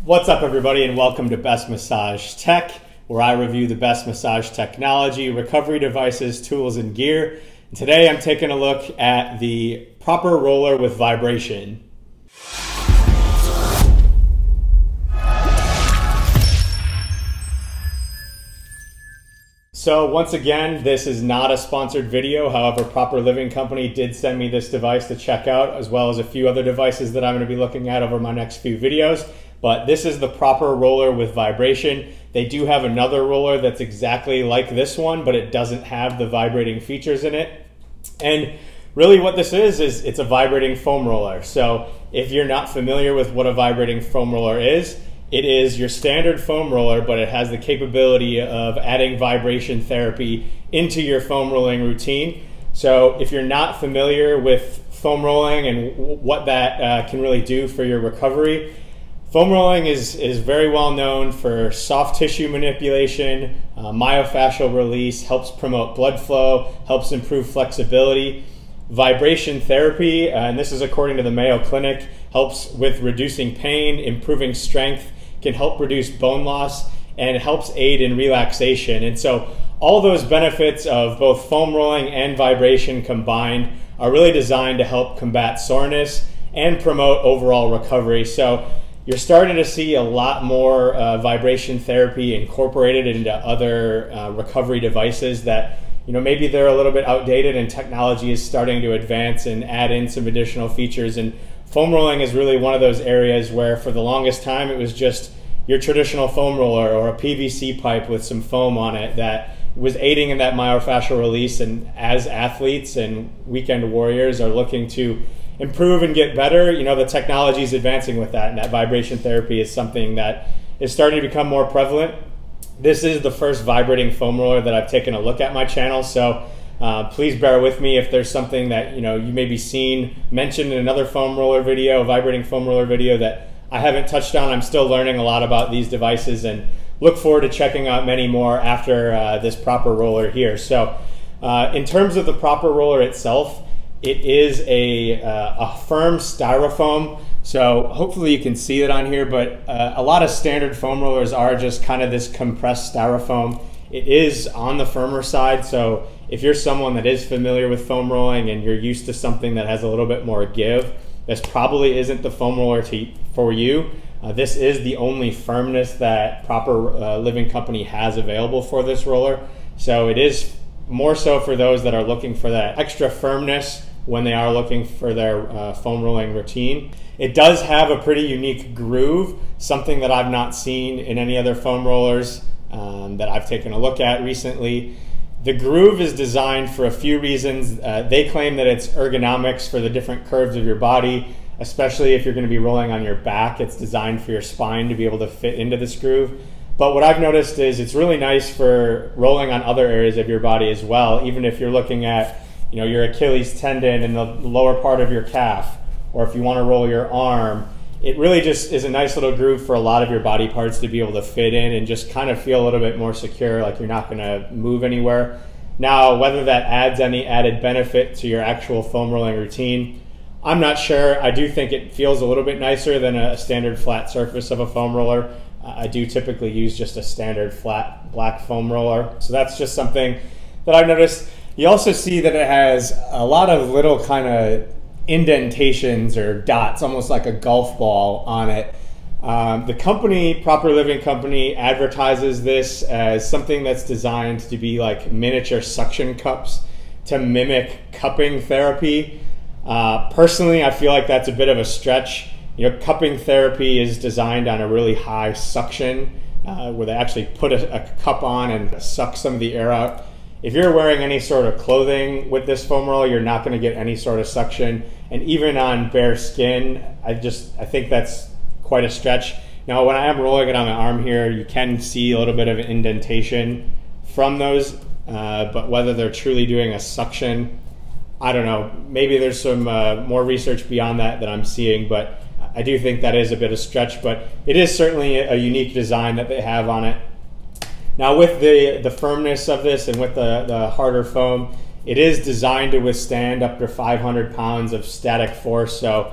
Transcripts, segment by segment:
What's up, everybody, and welcome to Best Massage Tech, where I review the best massage technology, recovery devices, tools, and gear. And today I'm taking a look at the proper roller with vibration. So once again, this is not a sponsored video. However, Proper Living Company did send me this device to check out, as well as a few other devices that I'm going to be looking at over my next few videos. But this is the proper roller with vibration. They do have another roller that's exactly like this one, but it doesn't have the vibrating features in it. And really what this is it's a vibrating foam roller. So if you're not familiar with what a vibrating foam roller is, it is your standard foam roller, but it has the capability of adding vibration therapy into your foam rolling routine. So if you're not familiar with foam rolling and what that can really do for your recovery, foam rolling is very well known for soft tissue manipulation, myofascial release, helps promote blood flow, helps improve flexibility. Vibration therapy, and this is according to the Mayo Clinic, helps with reducing pain, improving strength, can help reduce bone loss, and helps aid in relaxation. And so all those benefits of both foam rolling and vibration combined are really designed to help combat soreness and promote overall recovery. So you're starting to see a lot more vibration therapy incorporated into other recovery devices that, maybe they're a little bit outdated and technology is starting to advance and add in some additional features. And foam rolling is really one of those areas where for the longest time it was just your traditional foam roller or a PVC pipe with some foam on it that was aiding in that myofascial release. And as athletes and weekend warriors are looking to improve and get better, the technology is advancing with that, and that vibration therapy is something that is starting to become more prevalent. This is the first vibrating foam roller that I've taken a look at my channel, so please bear with me if there's something that you may be seen mentioned in another foam roller video, a vibrating foam roller video that I haven't touched on. I'm still learning a lot about these devices and look forward to checking out many more after this proper roller here. So in terms of the proper roller itself, it is a firm styrofoam, so hopefully you can see it on here, but a lot of standard foam rollers are just kind of this compressed styrofoam. It is on the firmer side, so if you're someone that is familiar with foam rolling and you're used to something that has a little bit more give, this probably isn't the foam roller for you. This is the only firmness that Proper Living Company has available for this roller, so it is more so for those that are looking for that extra firmness when they are looking for their foam rolling routine. It does have a pretty unique groove, something that I've not seen in any other foam rollers that I've taken a look at recently. The groove is designed for a few reasons. They claim that it's ergonomics for the different curves of your body, especially if you're going to be rolling on your back. It's designed for your spine to be able to fit into this groove. But what I've noticed is it's really nice for rolling on other areas of your body as well, even if you're looking at your Achilles tendon in the lower part of your calf, or if you want to roll your arm. It really just is a nice little groove for a lot of your body parts to be able to fit in and just kind of feel a little bit more secure, like you're not going to move anywhere. Now, whether that adds any added benefit to your actual foam rolling routine, I'm not sure. I do think it feels a little bit nicer than a standard flat surface of a foam roller. I do typically use just a standard flat black foam roller. So that's just something that I've noticed. You also see that it has a lot of little kind of indentations or dots, almost like a golf ball on it. The company, Proper Living Company, advertises this as something that's designed to be like miniature suction cups to mimic cupping therapy. Personally, I feel like that's a bit of a stretch. Cupping therapy is designed on a really high suction where they actually put a cup on and suck some of the air out. If you're wearing any sort of clothing with this foam roller, you're not going to get any sort of suction. And even on bare skin, I think that's quite a stretch. Now, when I am rolling it on my arm here, you can see a little bit of an indentation from those, but whether they're truly doing a suction, I don't know. Maybe there's some more research beyond that I'm seeing, but I do think that is a bit of a stretch, but it is certainly a unique design that they have on it. Now with the firmness of this and with the harder foam, It is designed to withstand up to 500 pounds of static force. So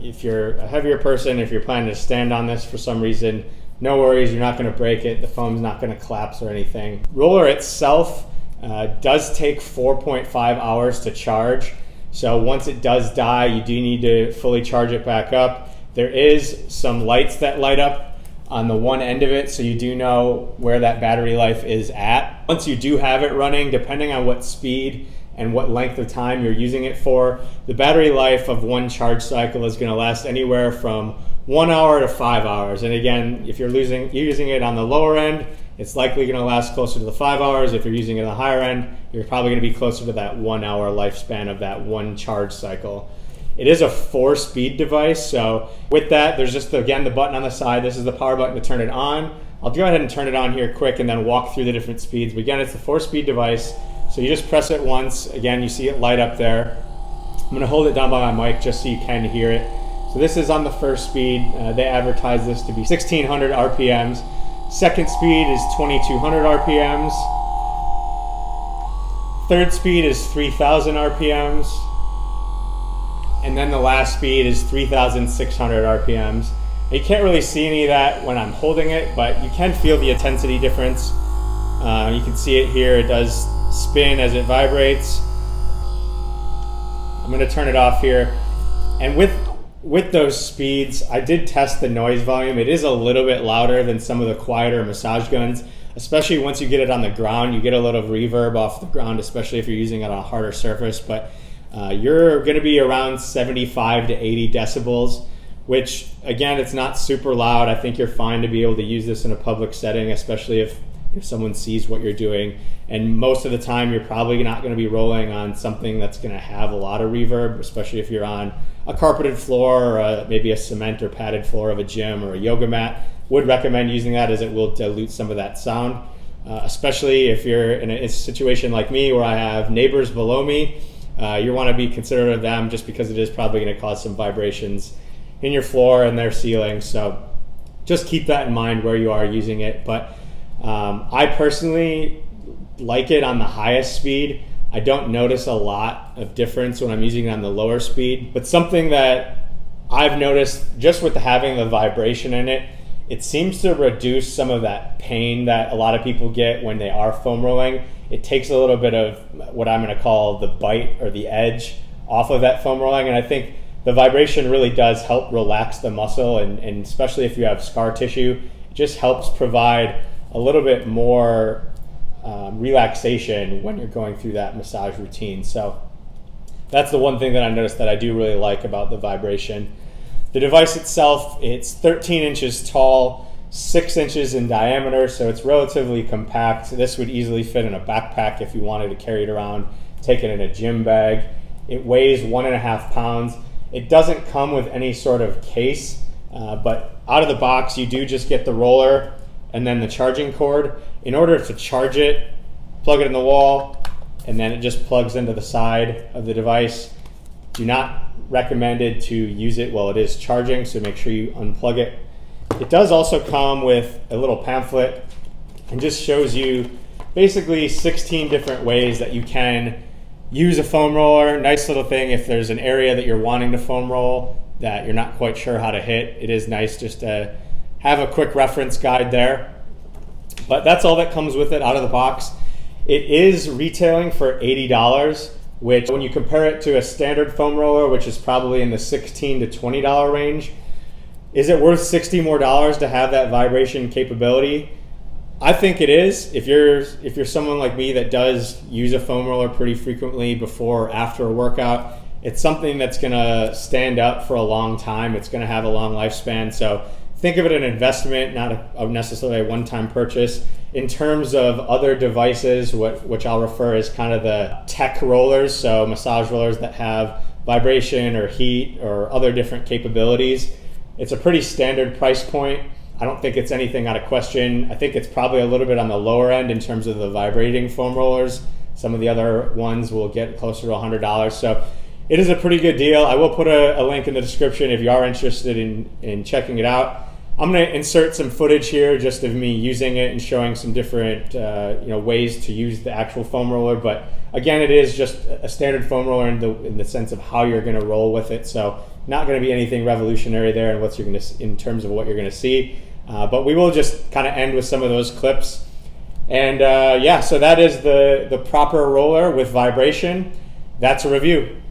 if you're a heavier person, if you're planning to stand on this for some reason, no worries, you're not going to break it. The foam's not going to collapse or anything. Roller itself does take 4.5 hours to charge. So once it does die, you do need to fully charge it back up. There is some lights that light up on the one end of it, so you do know where that battery life is at. Once you do have it running, depending on what speed and what length of time you're using it for, the battery life of one charge cycle is going to last anywhere from 1 hour to 5 hours. And again, if you're using it on the lower end, it's likely going to last closer to the 5 hours. If you're using it on the higher end, you're probably going to be closer to that 1 hour lifespan of that one charge cycle. It is a 4-speed device, so with that, there's just, again, the button on the side. This is the power button to turn it on. I'll go ahead and turn it on here quick and then walk through the different speeds. But again, it's a 4-speed device, so you just press it once. Again, you see it light up there. I'm going to hold it down by my mic just so you can hear it. So this is on the first speed. They advertise this to be 1600 RPMs. Second speed is 2200 RPMs. Third speed is 3000 RPMs. And then the last speed is 3600 RPMs. Now, you can't really see any of that when I'm holding it, but you can feel the intensity difference. You can see it here. It does spin as it vibrates. I'm going to turn it off here. And with those speeds, I did test the noise volume. It is a little bit louder than some of the quieter massage guns, especially once you get it on the ground. You get a little reverb off the ground, especially if you're using it on a harder surface. But you're going to be around 75 to 80 decibels, which, again, it's not super loud. I think you're fine to be able to use this in a public setting, especially if someone sees what you're doing. And most of the time, you're probably not going to be rolling on something that's going to have a lot of reverb, especially if you're on a carpeted floor or maybe a cement or padded floor of a gym or a yoga mat. Would recommend using that, as it will dilute some of that sound, especially if you're in a situation like me where I have neighbors below me. You want to be considerate of them, just because it is probably going to cause some vibrations in your floor and their ceiling. So just keep that in mind where you are using it. But I personally like it on the highest speed. I don't notice a lot of difference when I'm using it on the lower speed. But something that I've noticed just with having the vibration in it, it seems to reduce some of that pain that a lot of people get when they are foam rolling. It takes a little bit of what I'm going to call the bite or the edge off of that foam rolling. And I think the vibration really does help relax the muscle, and especially if you have scar tissue, it just helps provide a little bit more relaxation when you're going through that massage routine. So that's the one thing that I noticed that I do really like about the vibration. The device itself, it's 13 inches tall, 6 inches in diameter, so it's relatively compact. This would easily fit in a backpack if you wanted to carry it around, take it in a gym bag. It weighs 1.5 pounds. It doesn't come with any sort of case, but out of the box you do just get the roller and then the charging cord. In order to charge it, plug it in the wall, and then it just plugs into the side of the device. Do not recommend it to use it while it is charging, so make sure you unplug it. It does also come with a little pamphlet and just shows you basically 16 different ways that you can use a foam roller. Nice little thing if there's an area that you're wanting to foam roll that you're not quite sure how to hit. It is nice just to have a quick reference guide there. But that's all that comes with it out of the box. It is retailing for $80, which when you compare it to a standard foam roller, which is probably in the $16 to $20 range, is it worth $60 more to have that vibration capability? I think it is. If you're someone like me that does use a foam roller pretty frequently before or after a workout, it's something that's gonna stand up for a long time. It's gonna have a long lifespan. So think of it as an investment, not necessarily a one-time purchase. In terms of other devices, which I'll refer as kind of the tech rollers, so massage rollers that have vibration or heat or other different capabilities, it's a pretty standard price point. I don't think it's anything out of question. I think it's probably a little bit on the lower end in terms of the vibrating foam rollers. Some of the other ones will get closer to $100. So it is a pretty good deal. I will put a link in the description if you are interested in checking it out. I'm going to insert some footage here just of me using it and showing some different ways to use the actual foam roller. But again, it is just a standard foam roller in the sense of how you're going to roll with it. So not going to be anything revolutionary there in terms of what you're going to see. But we will just kind of end with some of those clips. And yeah, so that is the proper roller with vibration. That's a review.